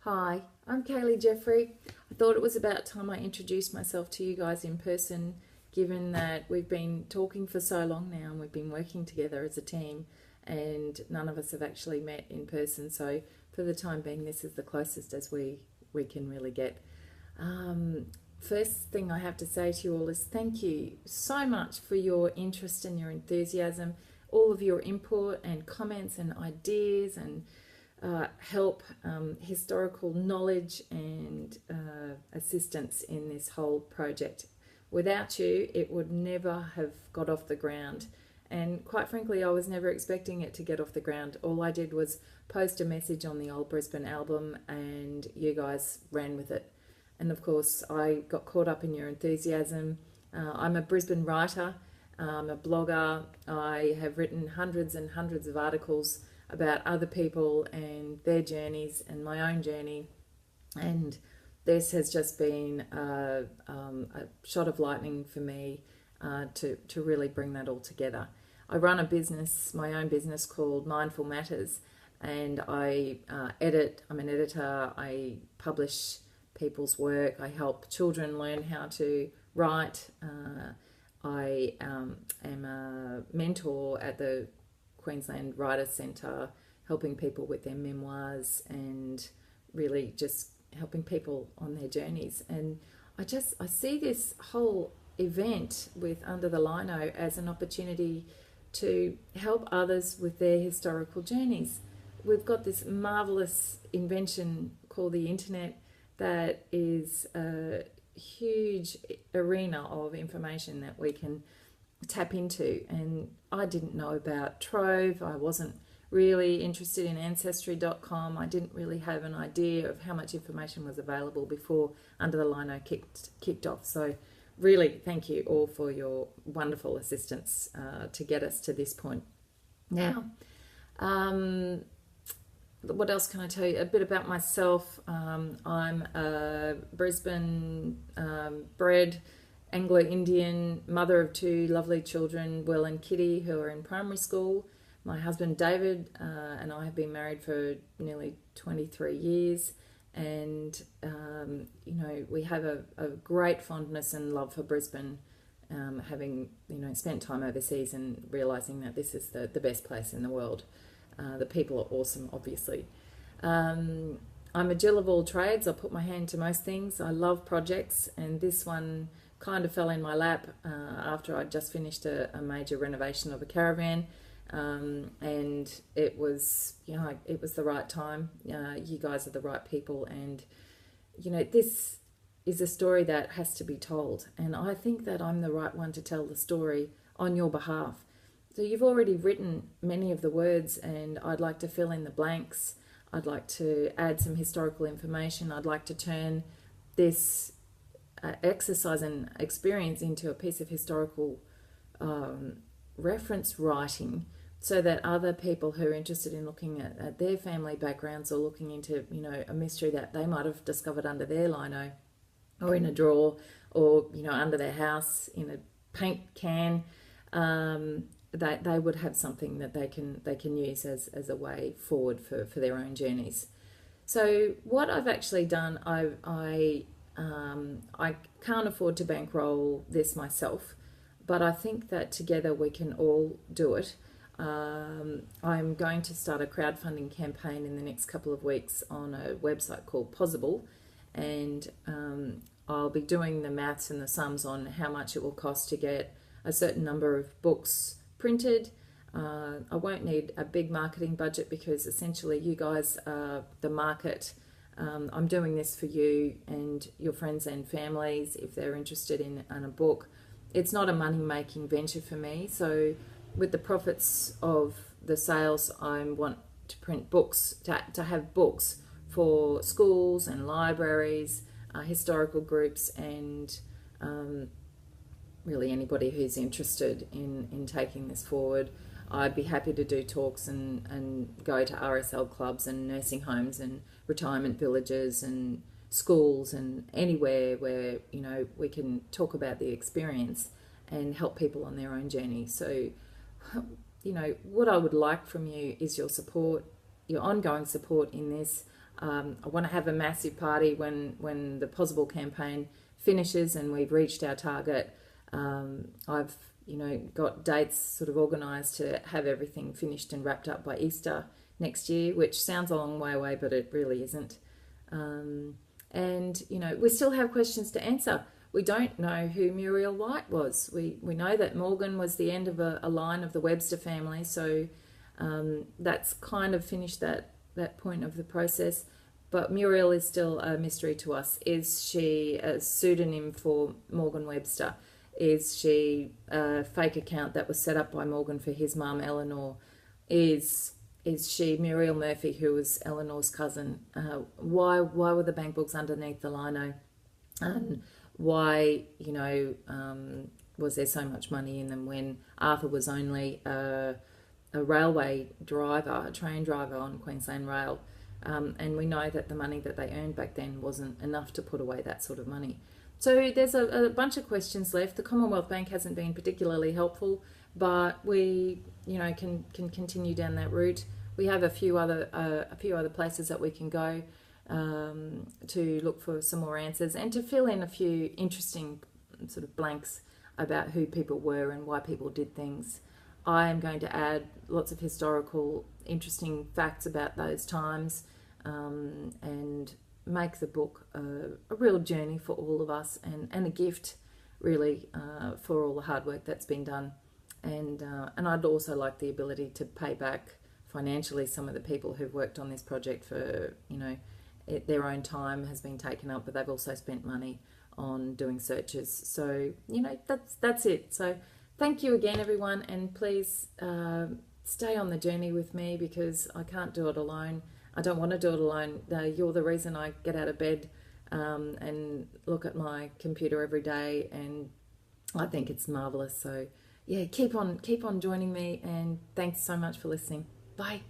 Hi, I'm Caylie Jeffery. I thought it was about time I introduced myself to you guys in person, given that we've been talking for so long now and we've been working together as a team, and none of us have actually met in person. So, for the time being, this is the closest as we can really get. Um, First thing I have to say to you all is thank you so much for your interest and your enthusiasm, all of your input and comments and ideas and help, historical knowledge and assistance in this whole project. Without you, it would never have got off the ground. And quite frankly, I was never expecting it to get off the ground. All I did was post a message on the Old Brisbane album, and you guys ran with it. And of course, I got caught up in your enthusiasm. I'm a Brisbane writer, I'm a blogger. I have written hundreds and hundreds of articles about other people and their journeys and my own journey. And this has just been a shot of lightning for me to really bring that all together. I run a business, my own business called Mindful Matters, and I edit, I'm an editor, I publish people's work, I help children learn how to write. I am a mentor at the Queensland Writers Centre, helping people with their memoirs and really just helping people on their journeys. And I see this whole event with Under the Lino as an opportunity to help others with their historical journeys. We've got this marvelous invention called the internet that is a huge arena of information that we can tap into. And I didn't know about Trove. I wasn't really interested in ancestry.com. I didn't really have an idea of how much information was available before Under the Lino kicked off. So really thank you all for your wonderful assistance to get us to this point. Now, what else can I tell you? A bit about myself. I'm a Brisbane bred Anglo-Indian mother of two lovely children, Will and Kitty, who are in primary school. My husband David and I have been married for nearly 23 years, and we have a great fondness and love for Brisbane, having spent time overseas and realising that this is the best place in the world. The people are awesome, obviously. I'm a Jill of all trades. I put my hand to most things. I love projects, and this one kind of fell in my lap after I'd just finished a major renovation of a caravan, and it was it was the right time. You guys are the right people, and this is a story that has to be told, and I think that I'm the right one to tell the story on your behalf. So you've already written many of the words, and I'd like to fill in the blanks. I'd like to add some historical information. I'd like to turn this exercise and experience into a piece of historical reference writing, so that other people who are interested in looking at their family backgrounds or looking into a mystery that they might have discovered under their lino or in a drawer or under their house in a paint can, that they would have something that they can use as a way forward for their own journeys. So what I've actually done, I can't afford to bankroll this myself, but I think that together we can all do it. I'm going to start a crowdfunding campaign in the next couple of weeks on a website called Possible, and I'll be doing the maths and the sums on how much it will cost to get a certain number of books printed. I won't need a big marketing budget because essentially you guys are the market. I'm doing this for you and your friends and families if they're interested in a book. It's not a money-making venture for me, so with the profits of the sales, I want to print books, to have books for schools and libraries, historical groups, and really anybody who's interested in taking this forward. I'd be happy to do talks and go to RSL clubs and nursing homes and retirement villages and schools and anywhere where we can talk about the experience and help people on their own journey. So what I would like from you is your support, your ongoing support in this. I want to have a massive party when the possible campaign finishes and we've reached our target. I've got dates sort of organised to have everything finished and wrapped up by Easter next year, which sounds a long way away, but it really isn't. And we still have questions to answer. We don't know who Muriel White was. We know that Morgan was the end of a line of the Webster family, so that's kind of finished that point of the process. But Muriel is still a mystery to us. Is she a pseudonym for Morgan Webster? Is she a fake account that was set up by Morgan for his mum, Eleanor? Is she Muriel Murphy, who was Eleanor's cousin? Why were the bank books underneath the lino? And why, was there so much money in them when Arthur was only a railway driver, a train driver on Queensland Rail? And we know that the money that they earned back then wasn't enough to put away that sort of money. So there's a bunch of questions left. The Commonwealth Bank hasn't been particularly helpful, but we, can continue down that route. We have a few other places that we can go to look for some more answers and to fill in a few interesting sort of blanks about who people were and why people did things. I am going to add lots of historical, interesting facts about those times and make the book a real journey for all of us and a gift, really, for all the hard work that's been done. And I'd also like the ability to pay back financially some of the people who've worked on this project for, their own time has been taken up, but they've also spent money on doing searches. So, that's it. So thank you again, everyone, and please stay on the journey with me because I can't do it alone. I don't want to do it alone. You're the reason I get out of bed and look at my computer every day, and I think it's marvellous. So, yeah, keep on joining me, and thanks so much for listening. Bye.